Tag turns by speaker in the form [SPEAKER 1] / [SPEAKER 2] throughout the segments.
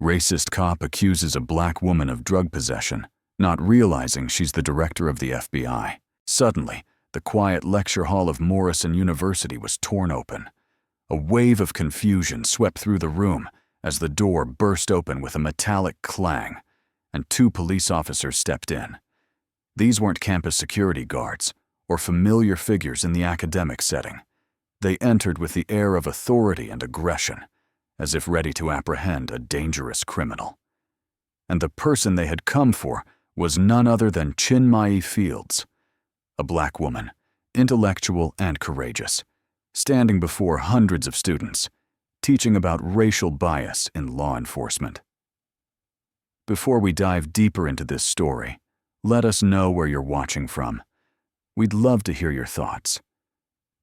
[SPEAKER 1] Racist cop accuses a black woman of drug possession, not realizing she's the director of the FBI. Suddenly, the quiet lecture hall of Morrison University was torn open. A wave of confusion swept through the room as the door burst open with a metallic clang, and 2 police officers stepped in. These weren't campus security guards or familiar figures in the academic setting. They entered with the air of authority and aggression, as if ready to apprehend a dangerous criminal. And the person they had come for was none other than Chinmayi Fields, a black woman, intellectual and courageous, standing before hundreds of students, teaching about racial bias in law enforcement. Before we dive deeper into this story, let us know where you're watching from. We'd love to hear your thoughts.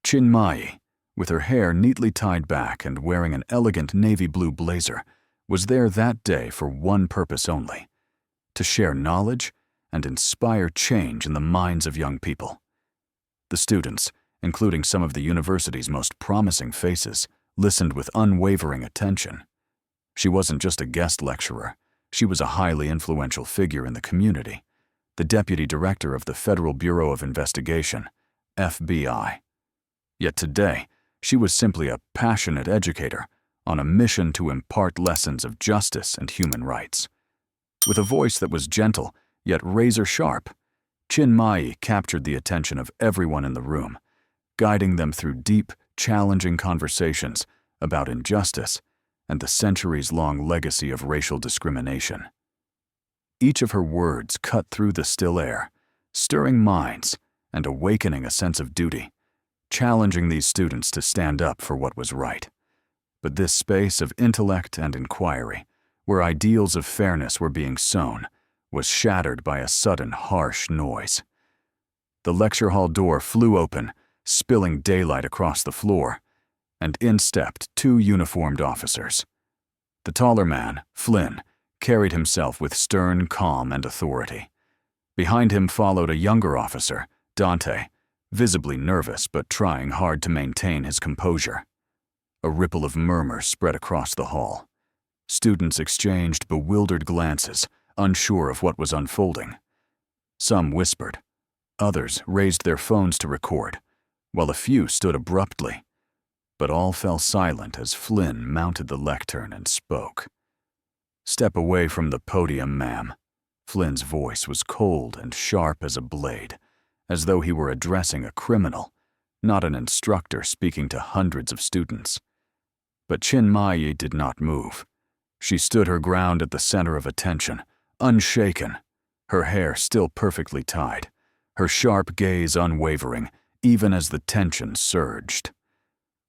[SPEAKER 1] Chinmayi, with her hair neatly tied back and wearing an elegant navy blue blazer, was there that day for one purpose only: to share knowledge and inspire change in the minds of young people. The students, including some of the university's most promising faces, listened with unwavering attention. She wasn't just a guest lecturer, she was a highly influential figure in the community, the deputy director of the Federal Bureau of Investigation, FBI. Yet today, she was simply a passionate educator on a mission to impart lessons of justice and human rights. With a voice that was gentle, yet razor-sharp, Chinmayi captured the attention of everyone in the room, guiding them through deep, challenging conversations about injustice and the centuries-long legacy of racial discrimination. Each of her words cut through the still air, stirring minds and awakening a sense of duty, challenging these students to stand up for what was right. But this space of intellect and inquiry, where ideals of fairness were being sown, was shattered by a sudden harsh noise. The lecture hall door flew open, spilling daylight across the floor, and in stepped 2 uniformed officers. The taller man, Flynn, carried himself with stern calm and authority. Behind him followed a younger officer, Dante, visibly nervous but trying hard to maintain his composure. A ripple of murmur spread across the hall. Students exchanged bewildered glances, unsure of what was unfolding. Some whispered. Others raised their phones to record, while a few stood abruptly. But all fell silent as Flynn mounted the lectern and spoke. "Step away from the podium, ma'am." Flynn's voice was cold and sharp as a blade, as though he were addressing a criminal, not an instructor speaking to hundreds of students. But Chinmayi did not move. She stood her ground at the center of attention, unshaken, her hair still perfectly tied, her sharp gaze unwavering, even as the tension surged.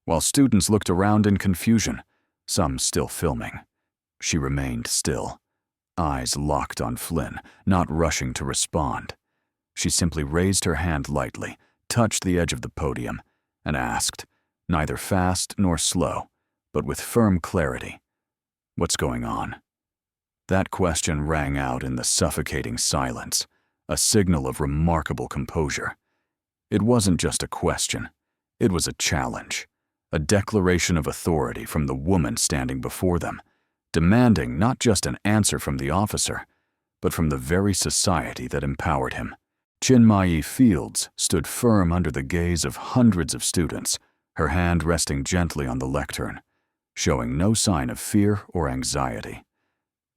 [SPEAKER 1] While students looked around in confusion, some still filming, she remained still, eyes locked on Flynn, not rushing to respond. She simply raised her hand lightly, touched the edge of the podium, and asked, neither fast nor slow, but with firm clarity, "What's going on?" That question rang out in the suffocating silence, a signal of remarkable composure. It wasn't just a question, it was a challenge, a declaration of authority from the woman standing before them, demanding not just an answer from the officer, but from the very society that empowered him. Chinmayi Fields stood firm under the gaze of hundreds of students, her hand resting gently on the lectern, showing no sign of fear or anxiety.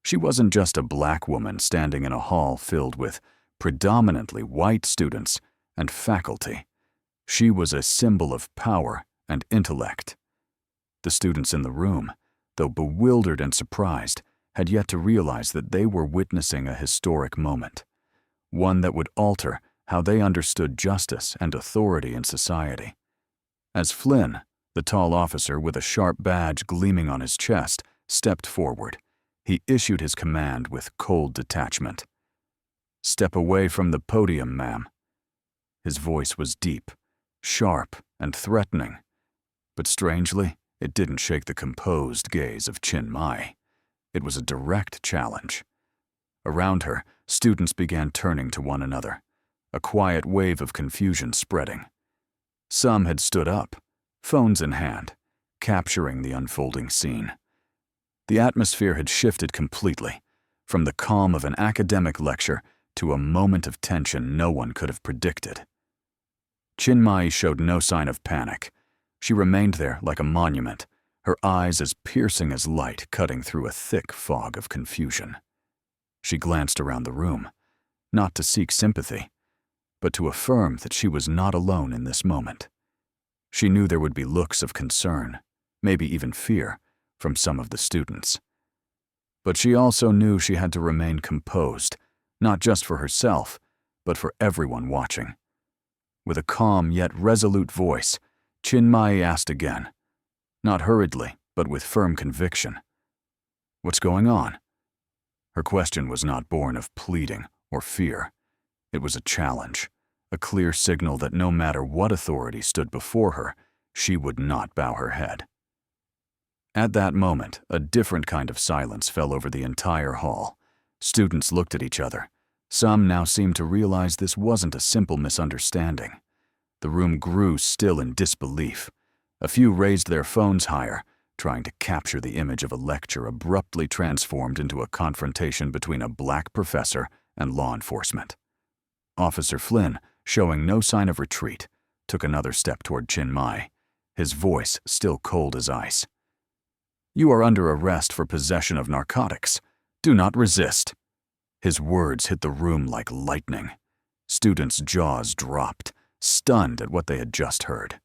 [SPEAKER 1] She wasn't just a black woman standing in a hall filled with predominantly white students and faculty. She was a symbol of power and intellect. The students in the room, though bewildered and surprised, had yet to realize that they were witnessing a historic moment, one that would alter how they understood justice and authority in society. As Flynn, the tall officer with a sharp badge gleaming on his chest, stepped forward, he issued his command with cold detachment. "Step away from the podium, ma'am." His voice was deep, sharp, and threatening, but strangely, it didn't shake the composed gaze of Chinmayi. It was a direct challenge. Around her, students began turning to one another, a quiet wave of confusion spreading. Some had stood up, phones in hand, capturing the unfolding scene. The atmosphere had shifted completely, from the calm of an academic lecture to a moment of tension no one could have predicted. Chinmay showed no sign of panic. She remained there like a monument, her eyes as piercing as light cutting through a thick fog of confusion. She glanced around the room, not to seek sympathy, but to affirm that she was not alone in this moment. She knew there would be looks of concern, maybe even fear, from some of the students. But she also knew she had to remain composed, not just for herself, but for everyone watching. With a calm yet resolute voice, Chinmay asked again, not hurriedly, but with firm conviction, "What's going on?" Her question was not born of pleading or fear. It was a challenge, a clear signal that no matter what authority stood before her, she would not bow her head. At that moment, a different kind of silence fell over the entire hall. Students looked at each other. Some now seemed to realize this wasn't a simple misunderstanding. The room grew still in disbelief. A few raised their phones higher, trying to capture the image of a lecture abruptly transformed into a confrontation between a black professor and law enforcement. Officer Flynn, showing no sign of retreat, took another step toward Chinmay, his voice still cold as ice. "You are under arrest for possession of narcotics. Do not resist." His words hit the room like lightning. Students' jaws dropped, stunned at what they had just heard.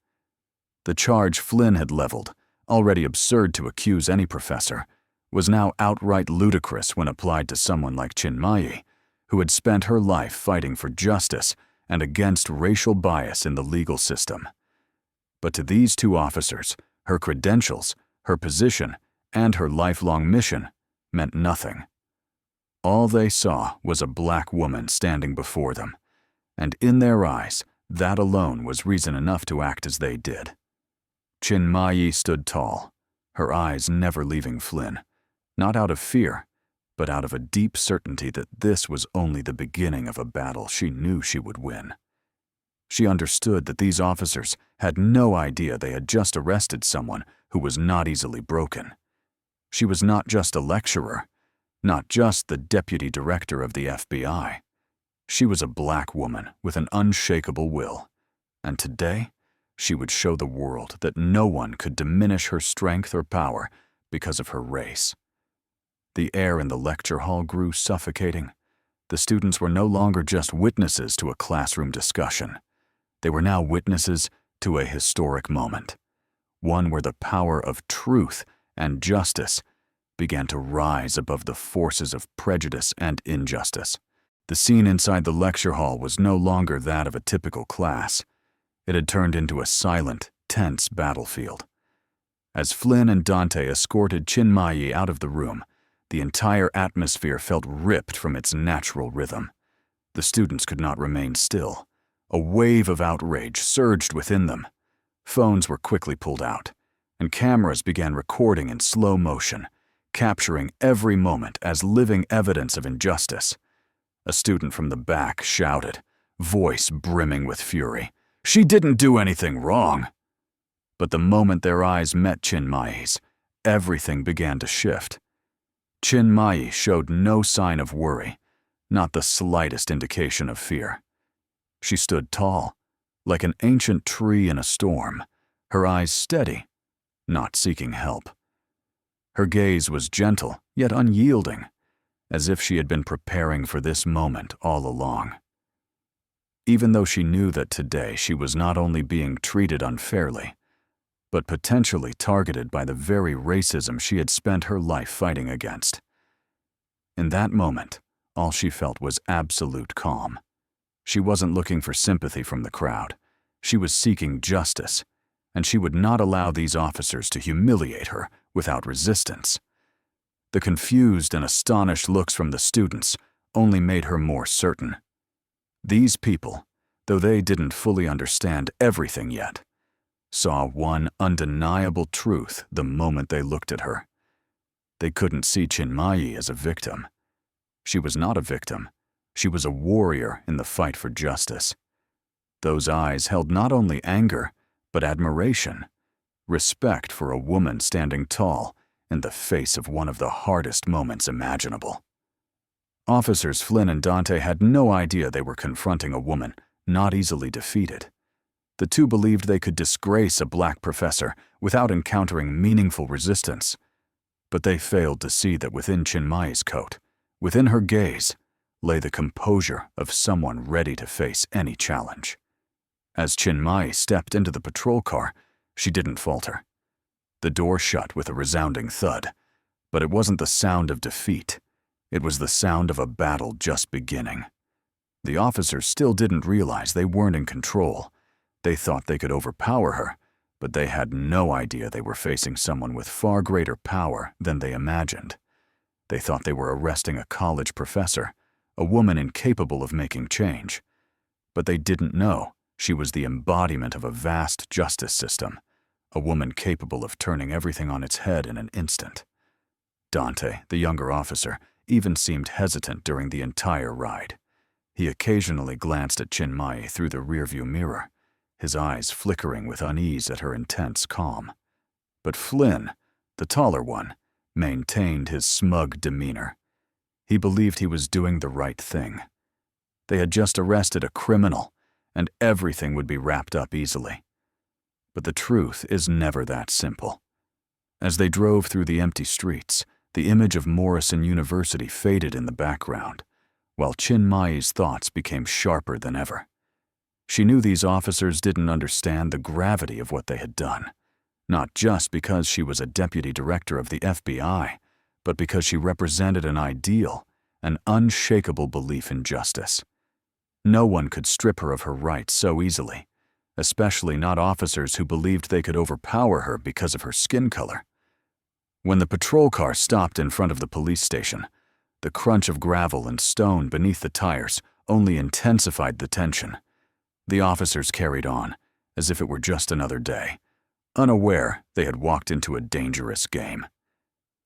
[SPEAKER 1] The charge Flynn had leveled, already absurd to accuse any professor, was now outright ludicrous when applied to someone like Chinmay, who had spent her life fighting for justice and against racial bias in the legal system. But to these two officers, her credentials, her position, and her lifelong mission meant nothing. All they saw was a black woman standing before them, and in their eyes, that alone was reason enough to act as they did. Chinmay stood tall, her eyes never leaving Flynn, not out of fear, but out of a deep certainty that this was only the beginning of a battle she knew she would win. She understood that these officers had no idea they had just arrested someone who was not easily broken. She was not just a lecturer, not just the deputy director of the FBI. She was a black woman with an unshakable will, and today she would show the world that no one could diminish her strength or power because of her race. The air in the lecture hall grew suffocating. The students were no longer just witnesses to a classroom discussion. They were now witnesses to a historic moment, one where the power of truth and justice began to rise above the forces of prejudice and injustice. The scene inside the lecture hall was no longer that of a typical class. It had turned into a silent, tense battlefield. As Flynn and Dante escorted Chinmay out of the room, the entire atmosphere felt ripped from its natural rhythm. The students could not remain still. A wave of outrage surged within them. Phones were quickly pulled out, and cameras began recording in slow motion, capturing every moment as living evidence of injustice. A student from the back shouted, voice brimming with fury, "She didn't do anything wrong." But the moment their eyes met Chinmay's, everything began to shift. Chinmay showed no sign of worry, not the slightest indication of fear. She stood tall, like an ancient tree in a storm, her eyes steady, not seeking help. Her gaze was gentle, yet unyielding, as if she had been preparing for this moment all along. Even though she knew that today she was not only being treated unfairly, but potentially targeted by the very racism she had spent her life fighting against. In that moment, all she felt was absolute calm. She wasn't looking for sympathy from the crowd. She was seeking justice, and she would not allow these officers to humiliate her without resistance. The confused and astonished looks from the students only made her more certain. These people, though they didn't fully understand everything yet, saw one undeniable truth the moment they looked at her. They couldn't see Chinmay as a victim. She was not a victim. She was a warrior in the fight for justice. Those eyes held not only anger, but admiration, respect for a woman standing tall in the face of one of the hardest moments imaginable. Officers Flynn and Dante had no idea they were confronting a woman not easily defeated. The two believed they could disgrace a black professor without encountering meaningful resistance. But they failed to see that within Chinmayi's coat, within her gaze, lay the composure of someone ready to face any challenge. As Chinmayi stepped into the patrol car, she didn't falter. The door shut with a resounding thud, but it wasn't the sound of defeat. It was the sound of a battle just beginning. The officers still didn't realize they weren't in control. They thought they could overpower her, but they had no idea they were facing someone with far greater power than they imagined. They thought they were arresting a college professor, a woman incapable of making change. But they didn't know she was the embodiment of a vast justice system, a woman capable of turning everything on its head in an instant. Dante, the younger officer, even seemed hesitant during the entire ride. He occasionally glanced at Chinmayi through the rearview mirror, his eyes flickering with unease at her intense calm. But Flynn, the taller one, maintained his smug demeanor. He believed he was doing the right thing. They had just arrested a criminal, and everything would be wrapped up easily. But the truth is never that simple. As they drove through the empty streets, the image of Morrison University faded in the background, while Chinmayi's thoughts became sharper than ever. She knew these officers didn't understand the gravity of what they had done, not just because she was a deputy director of the FBI, but because she represented an ideal, an unshakable belief in justice. No one could strip her of her rights so easily, especially not officers who believed they could overpower her because of her skin color. When the patrol car stopped in front of the police station, the crunch of gravel and stone beneath the tires only intensified the tension. The officers carried on, as if it were just another day, unaware they had walked into a dangerous game.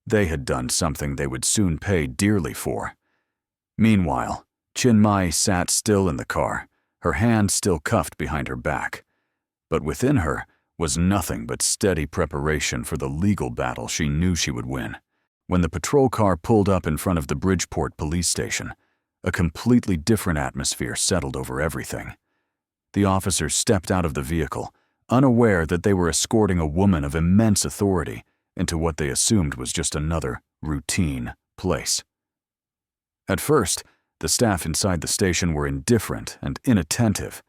[SPEAKER 1] They had done something they would soon pay dearly for. Meanwhile, Chinmayi sat still in the car, her hands still cuffed behind her back. But within her was nothing but steady preparation for the legal battle she knew she would win. When the patrol car pulled up in front of the Bridgeport police station, a completely different atmosphere settled over everything. The officers stepped out of the vehicle, unaware that they were escorting a woman of immense authority into what they assumed was just another routine place. At first, the staff inside the station were indifferent and inattentive.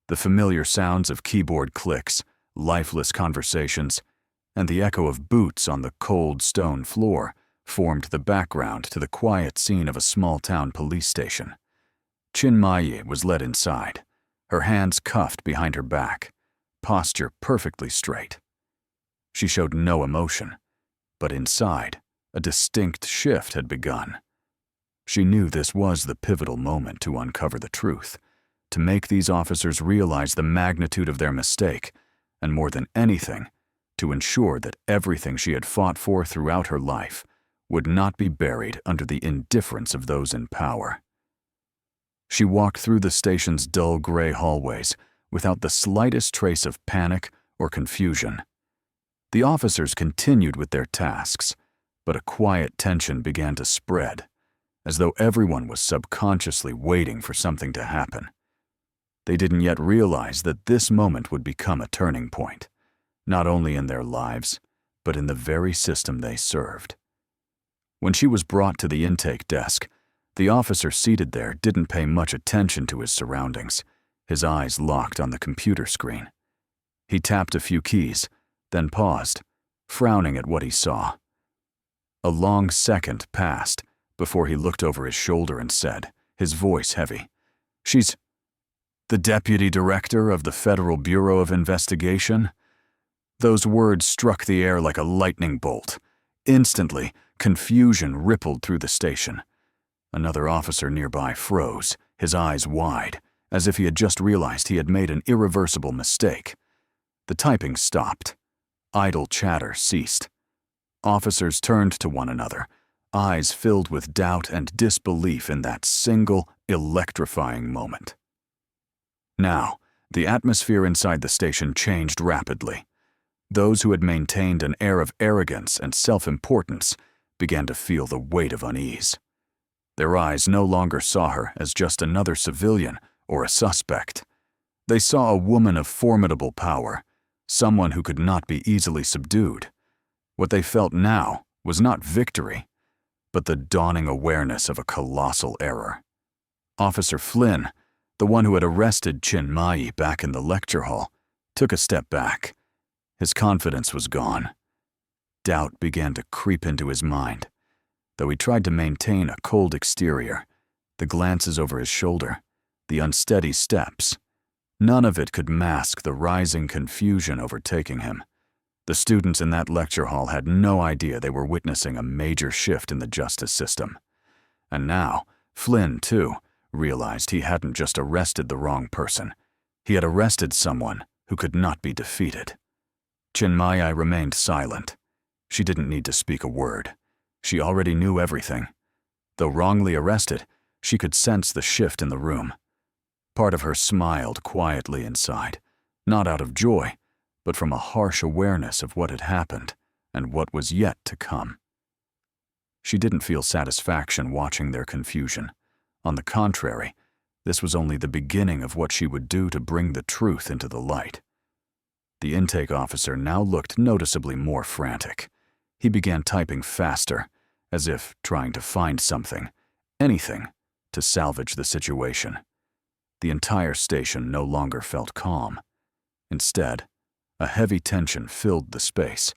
[SPEAKER 1] The familiar sounds of keyboard clicks, lifeless conversations, and the echo of boots on the cold stone floor formed the background to the quiet scene of a small-town police station. Chinmayi was led inside, her hands cuffed behind her back, posture perfectly straight. She showed no emotion, but inside, a distinct shift had begun. She knew this was the pivotal moment to uncover the truth, to make these officers realize the magnitude of their mistake, and more than anything, to ensure that everything she had fought for throughout her life would not be buried under the indifference of those in power. She walked through the station's dull gray hallways without the slightest trace of panic or confusion. The officers continued with their tasks, but a quiet tension began to spread, as though everyone was subconsciously waiting for something to happen. They didn't yet realize that this moment would become a turning point, not only in their lives, but in the very system they served. When she was brought to the intake desk, the officer seated there didn't pay much attention to his surroundings, his eyes locked on the computer screen. He tapped a few keys, then paused, frowning at what he saw. A long second passed before he looked over his shoulder and said, his voice heavy, "She's the deputy director of the Federal Bureau of Investigation?" Those words struck the air like a lightning bolt. Instantly, confusion rippled through the station. Another officer nearby froze, his eyes wide, as if he had just realized he had made an irreversible mistake. The typing stopped. Idle chatter ceased. Officers turned to one another, eyes filled with doubt and disbelief in that single, electrifying moment. Now, the atmosphere inside the station changed rapidly. Those who had maintained an air of arrogance and self-importance began to feel the weight of unease. Their eyes no longer saw her as just another civilian or a suspect. They saw a woman of formidable power, someone who could not be easily subdued. What they felt now was not victory, but the dawning awareness of a colossal error. Officer Flynn, the one who had arrested Chinmay back in the lecture hall, took a step back. His confidence was gone. Doubt began to creep into his mind. Though he tried to maintain a cold exterior, the glances over his shoulder, the unsteady steps, none of it could mask the rising confusion overtaking him. The students in that lecture hall had no idea they were witnessing a major shift in the justice system. And now, Flynn, too, realized he hadn't just arrested the wrong person. He had arrested someone who could not be defeated. Chinmay remained silent. She didn't need to speak a word. She already knew everything. Though wrongly arrested, she could sense the shift in the room. Part of her smiled quietly inside, not out of joy, but from a harsh awareness of what had happened and what was yet to come. She didn't feel satisfaction watching their confusion. On the contrary, this was only the beginning of what she would do to bring the truth into the light. The intake officer now looked noticeably more frantic. He began typing faster, as if trying to find something, anything, to salvage the situation. The entire station no longer felt calm. Instead, a heavy tension filled the space,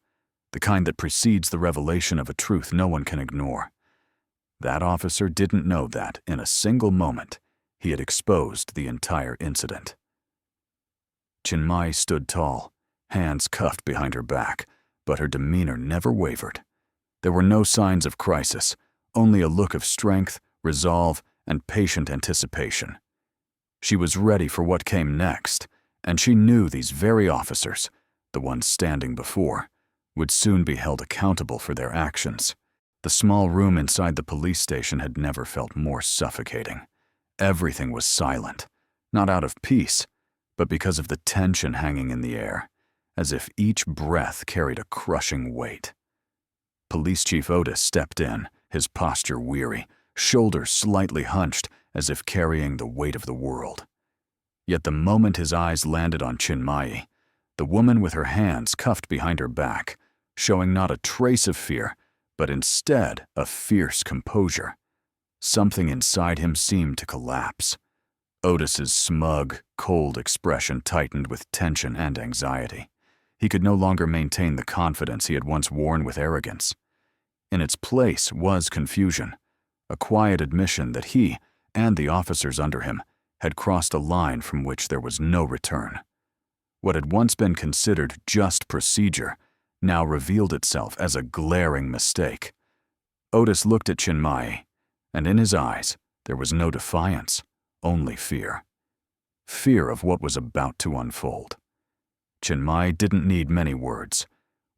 [SPEAKER 1] the kind that precedes the revelation of a truth no one can ignore. That officer didn't know that, in a single moment, he had exposed the entire incident. Chinmay stood tall, hands cuffed behind her back, but her demeanor never wavered. There were no signs of crisis, only a look of strength, resolve, and patient anticipation. She was ready for what came next, and she knew these very officers, the ones standing before, would soon be held accountable for their actions. The small room inside the police station had never felt more suffocating. Everything was silent, not out of peace, but because of the tension hanging in the air, as if each breath carried a crushing weight. Police Chief Otis stepped in, his posture weary, shoulders slightly hunched as if carrying the weight of the world. Yet the moment his eyes landed on Chinmay, the woman with her hands cuffed behind her back, showing not a trace of fear, but instead a fierce composure, something inside him seemed to collapse. Otis's smug, cold expression tightened with tension and anxiety. He could no longer maintain the confidence he had once worn with arrogance. In its place was confusion, a quiet admission that he, and the officers under him, had crossed a line from which there was no return. What had once been considered just procedure now revealed itself as a glaring mistake. Otis looked at Chinmay, and in his eyes there was no defiance, only fear. Fear of what was about to unfold. Chinmay didn't need many words.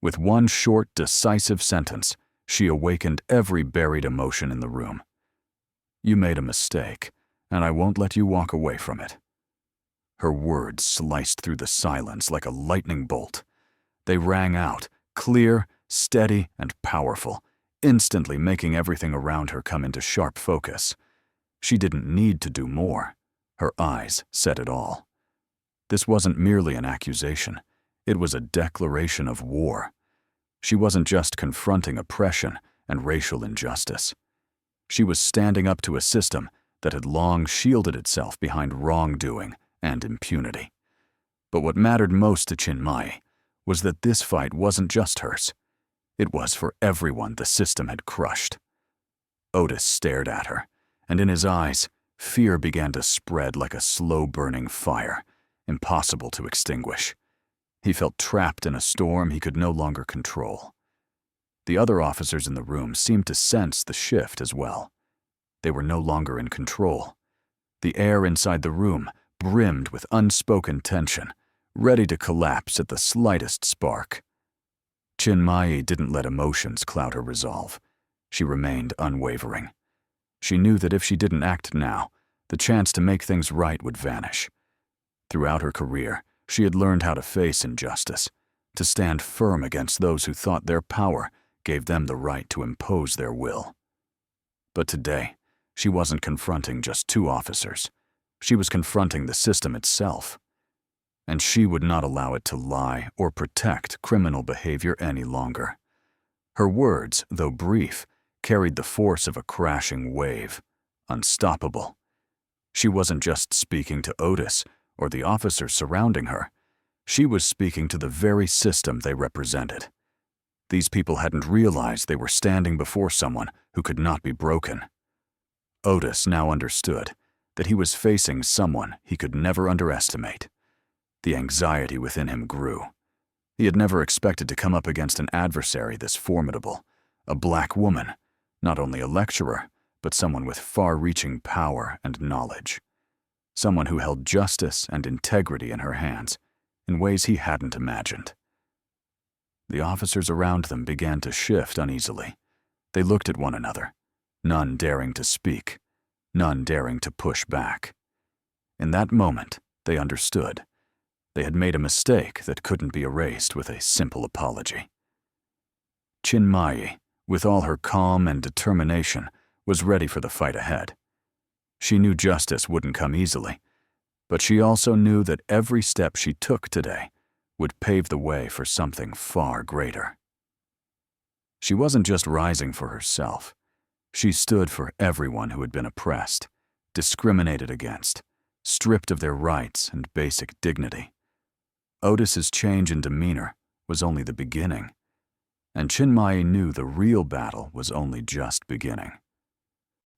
[SPEAKER 1] With one short, decisive sentence, she awakened every buried emotion in the room. "You made a mistake, and I won't let you walk away from it." Her words sliced through the silence like a lightning bolt. They rang out, clear, steady, and powerful, instantly making everything around her come into sharp focus. She didn't need to do more. Her eyes said it all. This wasn't merely an accusation. It was a declaration of war. She wasn't just confronting oppression and racial injustice. She was standing up to a system that had long shielded itself behind wrongdoing and impunity. But what mattered most to Chinmay was that this fight wasn't just hers. It was for everyone the system had crushed. Otis stared at her, and in his eyes, fear began to spread like a slow-burning fire, impossible to extinguish. He felt trapped in a storm he could no longer control. The other officers in the room seemed to sense the shift as well. They were no longer in control. The air inside the room brimmed with unspoken tension, ready to collapse at the slightest spark. Chinmay didn't let emotions cloud her resolve. She remained unwavering. She knew that if she didn't act now, the chance to make things right would vanish. Throughout her career, she had learned how to face injustice, to stand firm against those who thought their power gave them the right to impose their will. But today, she wasn't confronting just two officers. She was confronting the system itself. And she would not allow it to lie or protect criminal behavior any longer. Her words, though brief, carried the force of a crashing wave, unstoppable. She wasn't just speaking to Otis or the officers surrounding her. She was speaking to the very system they represented. These people hadn't realized they were standing before someone who could not be broken. Otis now understood that he was facing someone he could never underestimate. The anxiety within him grew. He had never expected to come up against an adversary this formidable, a black woman, not only a lecturer, but someone with far-reaching power and knowledge. Someone who held justice and integrity in her hands in ways he hadn't imagined. The officers around them began to shift uneasily. They looked at one another, none daring to speak, none daring to push back. In that moment, they understood. They had made a mistake that couldn't be erased with a simple apology. Chinmayi, with all her calm and determination, was ready for the fight ahead. She knew justice wouldn't come easily, but she also knew that every step she took today would pave the way for something far greater. She wasn't just rising for herself. She stood for everyone who had been oppressed, discriminated against, stripped of their rights and basic dignity. Otis's change in demeanor was only the beginning, and Chinmayi knew the real battle was only just beginning.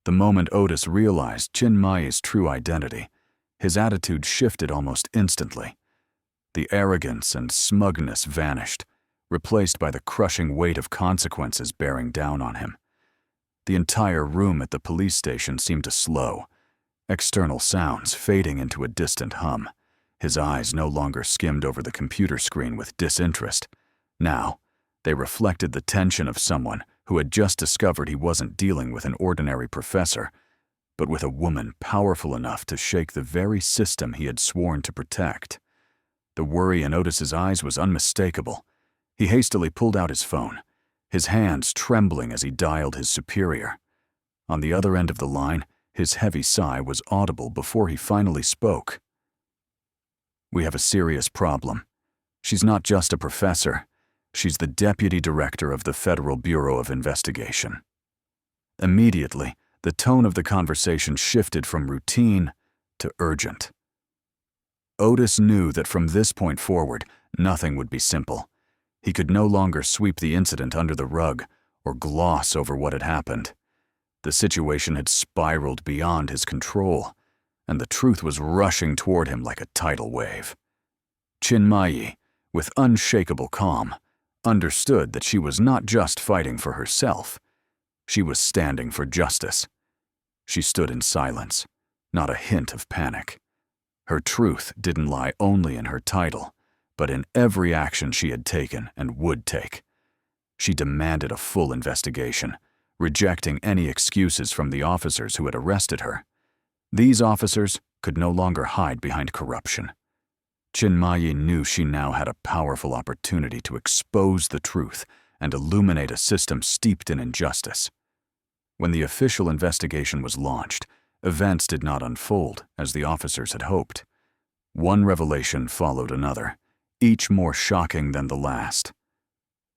[SPEAKER 1] The moment Otis realized Chinmayi's true identity, his attitude shifted almost instantly. The arrogance and smugness vanished, replaced by the crushing weight of consequences bearing down on him. The entire room at the police station seemed to slow, external sounds fading into a distant hum. His eyes no longer skimmed over the computer screen with disinterest. Now, they reflected the tension of someone who had just discovered he wasn't dealing with an ordinary professor, but with a woman powerful enough to shake the very system he had sworn to protect. The worry in Otis's eyes was unmistakable. He hastily pulled out his phone, his hands trembling as he dialed his superior. On the other end of the line, his heavy sigh was audible before he finally spoke. "We have a serious problem. She's not just a professor. She's the deputy director of the Federal Bureau of Investigation." Immediately, the tone of the conversation shifted from routine to urgent. Otis knew that from this point forward, nothing would be simple. He could no longer sweep the incident under the rug or gloss over what had happened. The situation had spiraled beyond his control, and the truth was rushing toward him like a tidal wave. Chinmayi, with unshakable calm, understood that she was not just fighting for herself. She was standing for justice. She stood in silence, not a hint of panic. Her truth didn't lie only in her title, but in every action she had taken and would take. She demanded a full investigation, rejecting any excuses from the officers who had arrested her. These officers could no longer hide behind corruption. Chinmayi knew she now had a powerful opportunity to expose the truth and illuminate a system steeped in injustice. When the official investigation was launched, events did not unfold as the officers had hoped. One revelation followed another, each more shocking than the last.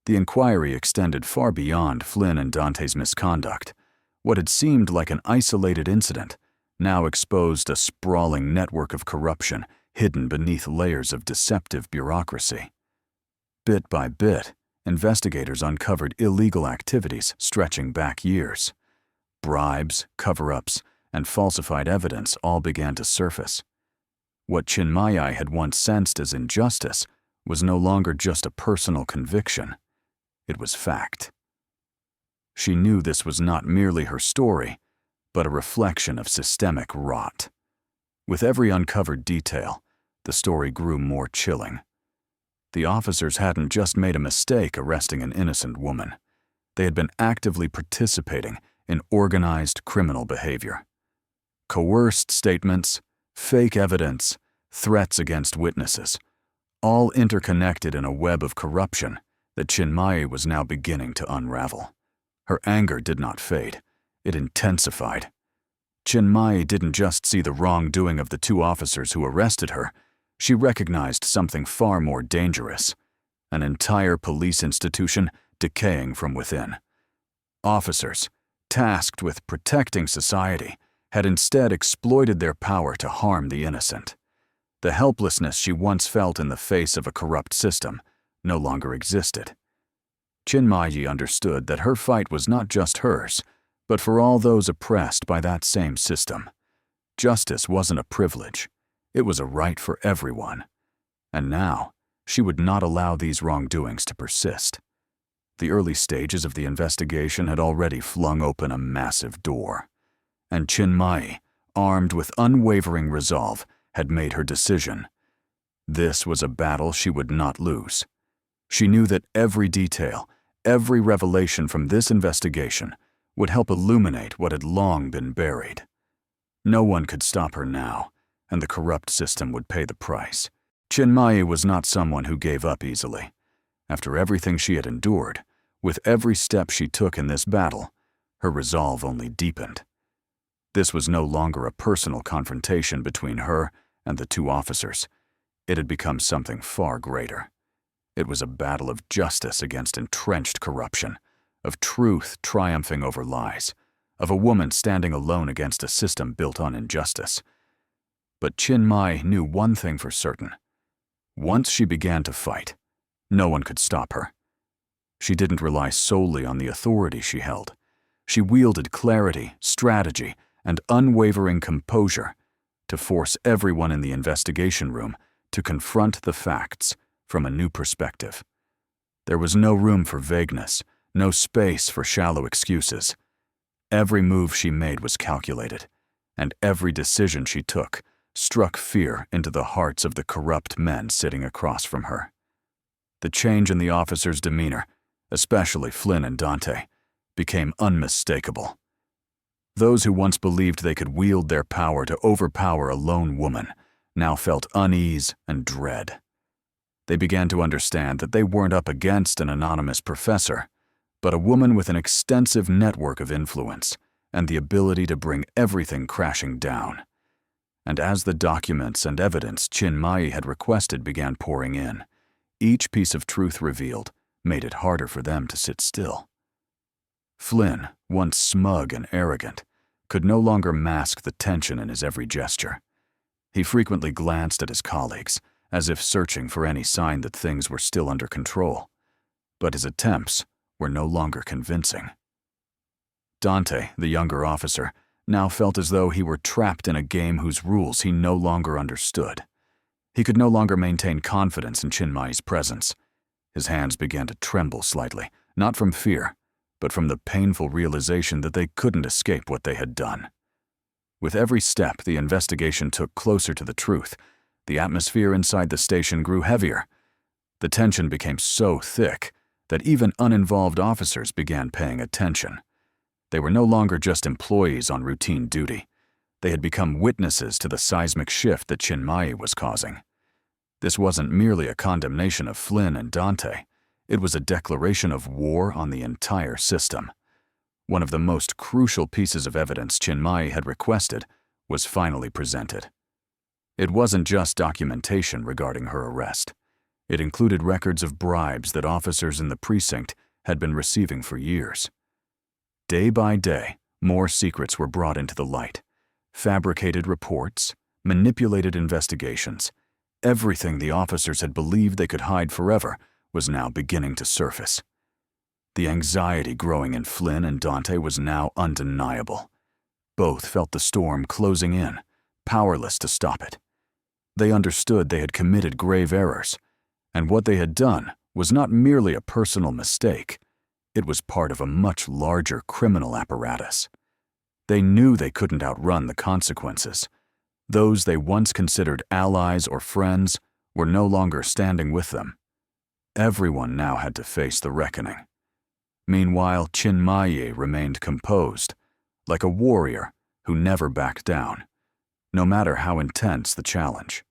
[SPEAKER 1] The inquiry extended far beyond Flynn and Dante's misconduct. What had seemed like an isolated incident now exposed a sprawling network of corruption hidden beneath layers of deceptive bureaucracy. Bit by bit, investigators uncovered illegal activities stretching back years. Bribes, cover-ups, and falsified evidence all began to surface. What Chinmayi had once sensed as injustice was no longer just a personal conviction. It was fact. She knew this was not merely her story, but a reflection of systemic rot. With every uncovered detail, the story grew more chilling. The officers hadn't just made a mistake arresting an innocent woman. They had been actively participating in organized criminal behavior. Coerced statements, fake evidence, threats against witnesses, all interconnected in a web of corruption that Chinmayi was now beginning to unravel. Her anger did not fade. It intensified. Chinmayi didn't just see the wrongdoing of the two officers who arrested her. She recognized something far more dangerous: an entire police institution decaying from within. Officers, tasked with protecting society, had instead exploited their power to harm the innocent. The helplessness she once felt in the face of a corrupt system no longer existed. Chinmayi understood that her fight was not just hers, but for all those oppressed by that same system. Justice wasn't a privilege. It was a right for everyone. And now, she would not allow these wrongdoings to persist. The early stages of the investigation had already flung open a massive door. And Chinmayi, armed with unwavering resolve, had made her decision. This was a battle she would not lose. She knew that every detail, every revelation from this investigation would help illuminate what had long been buried. No one could stop her now, and the corrupt system would pay the price. Chinmayi was not someone who gave up easily. After everything she had endured, with every step she took in this battle, her resolve only deepened. This was no longer a personal confrontation between her and the two officers. It had become something far greater. It was a battle of justice against entrenched corruption, of truth triumphing over lies, of a woman standing alone against a system built on injustice. But Chinmayi knew one thing for certain. Once she began to fight, no one could stop her. She didn't rely solely on the authority she held. She wielded clarity, strategy, and unwavering composure to force everyone in the investigation room to confront the facts from a new perspective. There was no room for vagueness, no space for shallow excuses. Every move she made was calculated, and every decision she took struck fear into the hearts of the corrupt men sitting across from her. The change in the officers' demeanor, especially Flynn and Dante, became unmistakable. Those who once believed they could wield their power to overpower a lone woman now felt unease and dread. They began to understand that they weren't up against an anonymous professor, but a woman with an extensive network of influence and the ability to bring everything crashing down. And as the documents and evidence Chinmayi had requested began pouring in, each piece of truth revealed made it harder for them to sit still. Flynn, once smug and arrogant, could no longer mask the tension in his every gesture. He frequently glanced at his colleagues, as if searching for any sign that things were still under control. But his attempts were no longer convincing. Dante, the younger officer, now felt as though he were trapped in a game whose rules he no longer understood. He could no longer maintain confidence in Chinmayi's presence. His hands began to tremble slightly, not from fear, but from the painful realization that they couldn't escape what they had done. With every step the investigation took closer to the truth, the atmosphere inside the station grew heavier. The tension became so thick that even uninvolved officers began paying attention. They were no longer just employees on routine duty. They had become witnesses to the seismic shift that Chinmayi was causing. This wasn't merely a condemnation of Flynn and Dante. It was a declaration of war on the entire system. One of the most crucial pieces of evidence Chinmayi had requested was finally presented. It wasn't just documentation regarding her arrest. It included records of bribes that officers in the precinct had been receiving for years. Day by day, more secrets were brought into the light. Fabricated reports, manipulated investigations. Everything the officers had believed they could hide forever was now beginning to surface. The anxiety growing in Flynn and Dante was now undeniable. Both felt the storm closing in, powerless to stop it. They understood they had committed grave errors, and what they had done was not merely a personal mistake. It was part of a much larger criminal apparatus. They knew they couldn't outrun the consequences. Those they once considered allies or friends were no longer standing with them. Everyone now had to face the reckoning. Meanwhile, Chinmayi remained composed, like a warrior who never backed down, no matter how intense the challenge.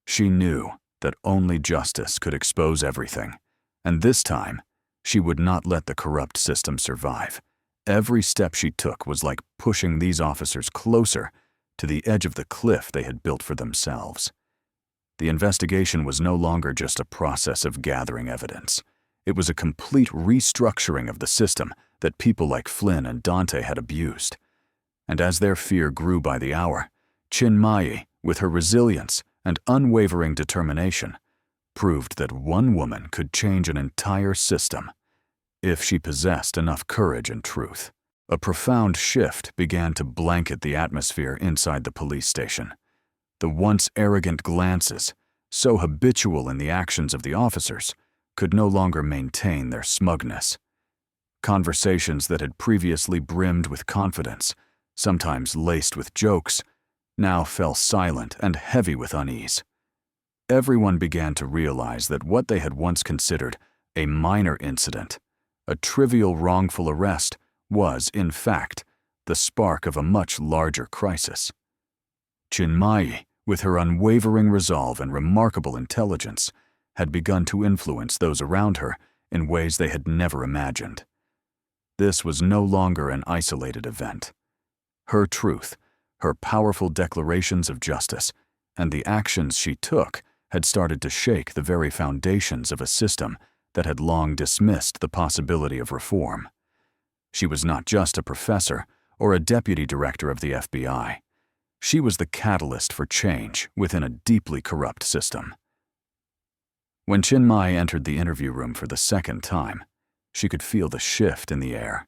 [SPEAKER 1] She knew that only justice could expose everything. And this time, she would not let the corrupt system survive. Every step she took was like pushing these officers closer to the edge of the cliff they had built for themselves. The investigation was no longer just a process of gathering evidence. It was a complete restructuring of the system that people like Flynn and Dante had abused. And as their fear grew by the hour, Chinmayi, with her resilience and unwavering determination, proved that one woman could change an entire system if she possessed enough courage and truth. A profound shift began to blanket the atmosphere inside the police station. The once arrogant glances, so habitual in the actions of the officers, could no longer maintain their smugness. Conversations that had previously brimmed with confidence, sometimes laced with jokes, now fell silent and heavy with unease. Everyone began to realize that what they had once considered a minor incident, a trivial wrongful arrest, was, in fact, the spark of a much larger crisis. Chinmayi, with her unwavering resolve and remarkable intelligence, had begun to influence those around her in ways they had never imagined. This was no longer an isolated event. Her truth, her powerful declarations of justice, and the actions she took had started to shake the very foundations of a system that had long dismissed the possibility of reform. She was not just a professor or a deputy director of the FBI. She was the catalyst for change within a deeply corrupt system. When Chinmayi entered the interview room for the second time, she could feel the shift in the air.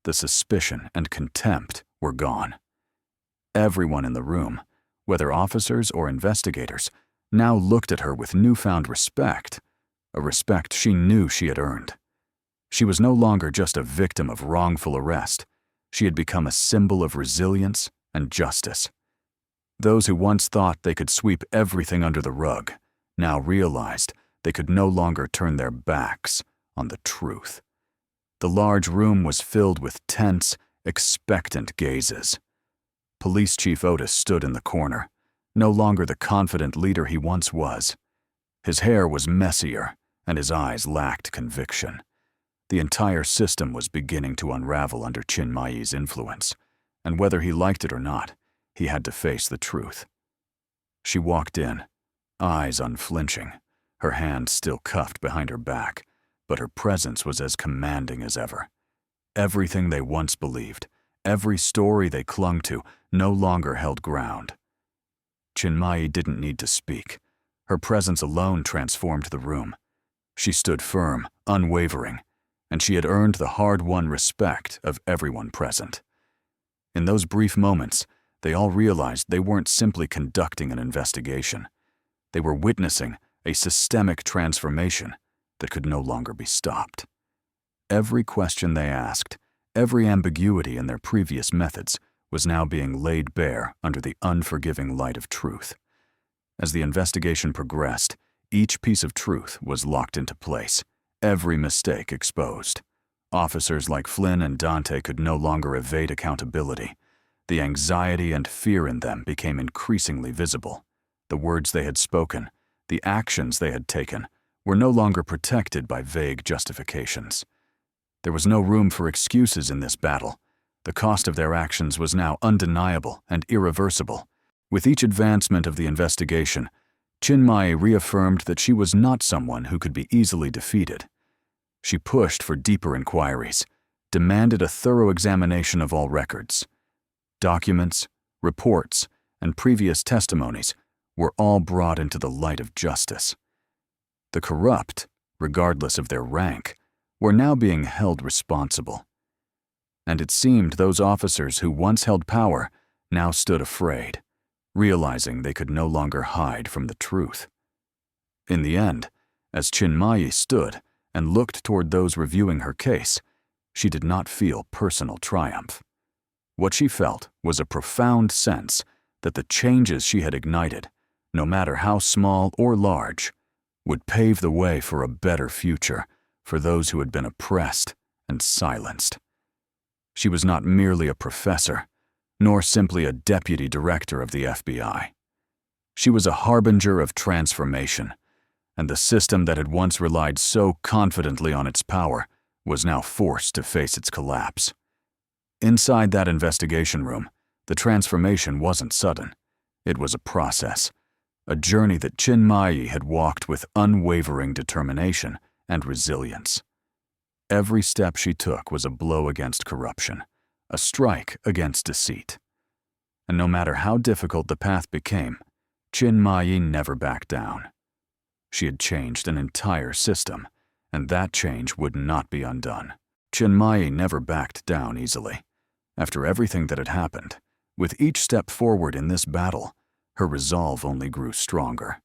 [SPEAKER 1] The suspicion and contempt were gone. Everyone in the room, whether officers or investigators, now looked at her with newfound respect, a respect she knew she had earned. She was no longer just a victim of wrongful arrest. She had become a symbol of resilience and justice. Those who once thought they could sweep everything under the rug now realized they could no longer turn their backs on the truth. The large room was filled with tense, expectant gazes. Police Chief Otis stood in the corner, no longer the confident leader he once was. His hair was messier, and his eyes lacked conviction. The entire system was beginning to unravel under Chinmayi's influence, and whether he liked it or not, he had to face the truth. She walked in, eyes unflinching, her hands still cuffed behind her back, but her presence was as commanding as ever. Everything they once believed, every story they clung to, no longer held ground. Chinmayi didn't need to speak. Her presence alone transformed the room. She stood firm, unwavering, and she had earned the hard-won respect of everyone present. In those brief moments, they all realized they weren't simply conducting an investigation. They were witnessing a systemic transformation that could no longer be stopped. Every question they asked, every ambiguity in their previous methods, was now being laid bare under the unforgiving light of truth. As the investigation progressed, each piece of truth was locked into place, every mistake exposed. Officers like Flynn and Dante could no longer evade accountability. The anxiety and fear in them became increasingly visible. The words they had spoken, the actions they had taken, were no longer protected by vague justifications. There was no room for excuses in this battle. The cost of their actions was now undeniable and irreversible. With each advancement of the investigation, Chinmayi reaffirmed that she was not someone who could be easily defeated. She pushed for deeper inquiries, demanded a thorough examination of all records. Documents, reports, and previous testimonies were all brought into the light of justice. The corrupt, regardless of their rank, were now being held responsible. And it seemed those officers who once held power now stood afraid, realizing they could no longer hide from the truth. In the end, as Chinmayi stood and looked toward those reviewing her case, she did not feel personal triumph. What she felt was a profound sense that the changes she had ignited, no matter how small or large, would pave the way for a better future for those who had been oppressed and silenced. She was not merely a professor, nor simply a deputy director of the FBI. She was a harbinger of transformation, and the system that had once relied so confidently on its power was now forced to face its collapse. Inside that investigation room, the transformation wasn't sudden. It was a process, a journey that Chinmayi had walked with unwavering determination and resilience. Every step she took was a blow against corruption, a strike against deceit. And no matter how difficult the path became, Chinmayi never backed down. She had changed an entire system, and that change would not be undone. Chinmayi never backed down easily. After everything that had happened, with each step forward in this battle, her resolve only grew stronger.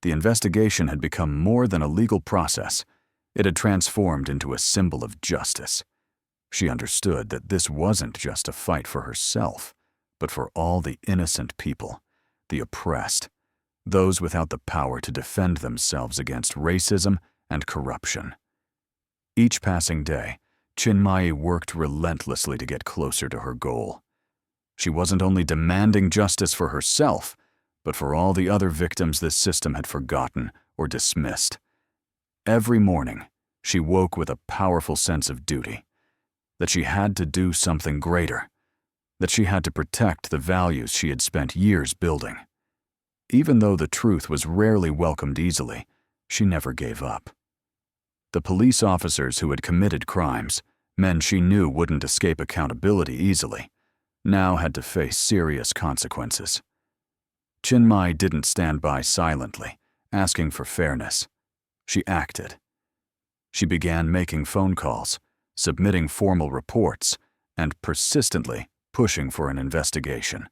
[SPEAKER 1] The investigation had become more than a legal process. It had transformed into a symbol of justice. She understood that this wasn't just a fight for herself, but for all the innocent people, the oppressed, those without the power to defend themselves against racism and corruption. Each passing day, Chinmayi worked relentlessly to get closer to her goal. She wasn't only demanding justice for herself, but for all the other victims this system had forgotten or dismissed. Every morning, she woke with a powerful sense of duty, that she had to do something greater, that she had to protect the values she had spent years building. Even though the truth was rarely welcomed easily, she never gave up. The police officers who had committed crimes, men she knew wouldn't escape accountability easily, now had to face serious consequences. Chinmayi didn't stand by silently, asking for fairness. She acted. She began making phone calls, submitting formal reports, and persistently pushing for an investigation.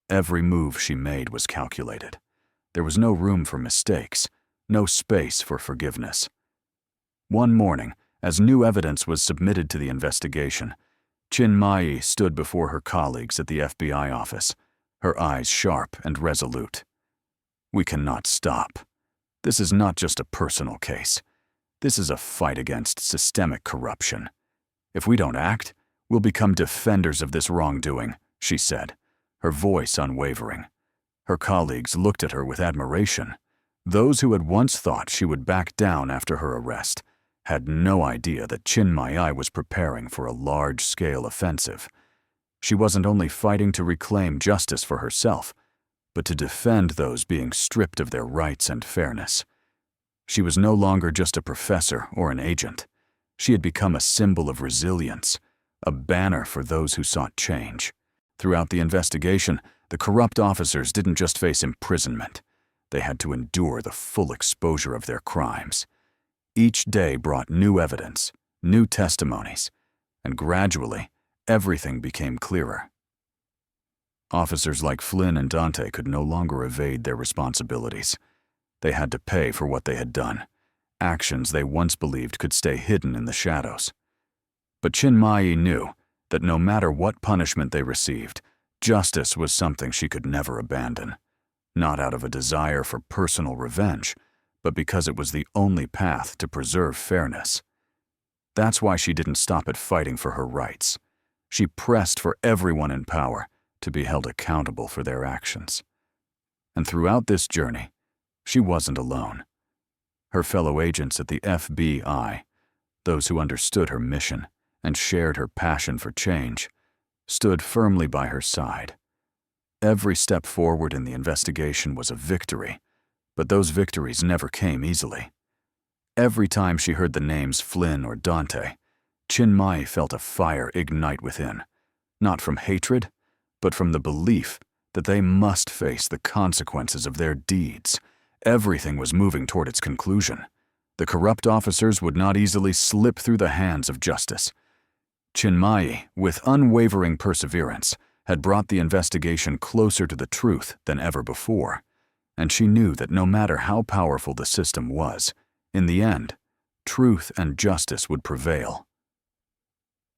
[SPEAKER 1] Every move she made was calculated. There was no room for mistakes, no space for forgiveness. One morning, as new evidence was submitted to the investigation, Chinmayi stood before her colleagues at the FBI office, her eyes sharp and resolute. "We cannot stop. This is not just a personal case. This is a fight against systemic corruption. If we don't act, we'll become defenders of this wrongdoing," she said, her voice unwavering. Her colleagues looked at her with admiration. Those who had once thought she would back down after her arrest had no idea that Chinmayi was preparing for a large-scale offensive. She wasn't only fighting to reclaim justice for herself, but to defend those being stripped of their rights and fairness. She was no longer just a professor or an agent. She had become a symbol of resilience, a banner for those who sought change. Throughout the investigation, the corrupt officers didn't just face imprisonment. They had to endure the full exposure of their crimes. Each day brought new evidence, new testimonies, and gradually, everything became clearer. Officers like Flynn and Dante could no longer evade their responsibilities. They had to pay for what they had done, actions they once believed could stay hidden in the shadows. But Chinmayi knew that no matter what punishment they received, justice was something she could never abandon, not out of a desire for personal revenge, but because it was the only path to preserve fairness. That's why she didn't stop at fighting for her rights. She pressed for everyone in power to be held accountable for their actions. And throughout this journey, she wasn't alone. Her fellow agents at the FBI, those who understood her mission and shared her passion for change, stood firmly by her side. Every step forward in the investigation was a victory, but those victories never came easily. Every time she heard the names Flynn or Dante, Chinmayi felt a fire ignite within, not from hatred, but from the belief that they must face the consequences of their deeds. Everything was moving toward its conclusion. The corrupt officers would not easily slip through the hands of justice. Chinmayi, with unwavering perseverance, had brought the investigation closer to the truth than ever before, and she knew that no matter how powerful the system was, in the end, truth and justice would prevail.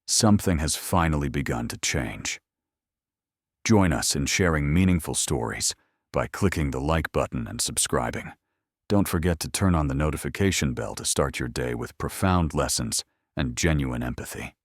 [SPEAKER 1] Something has finally begun to change. Join us in sharing meaningful stories by clicking the like button and subscribing. Don't forget to turn on the notification bell to start your day with profound lessons and genuine empathy.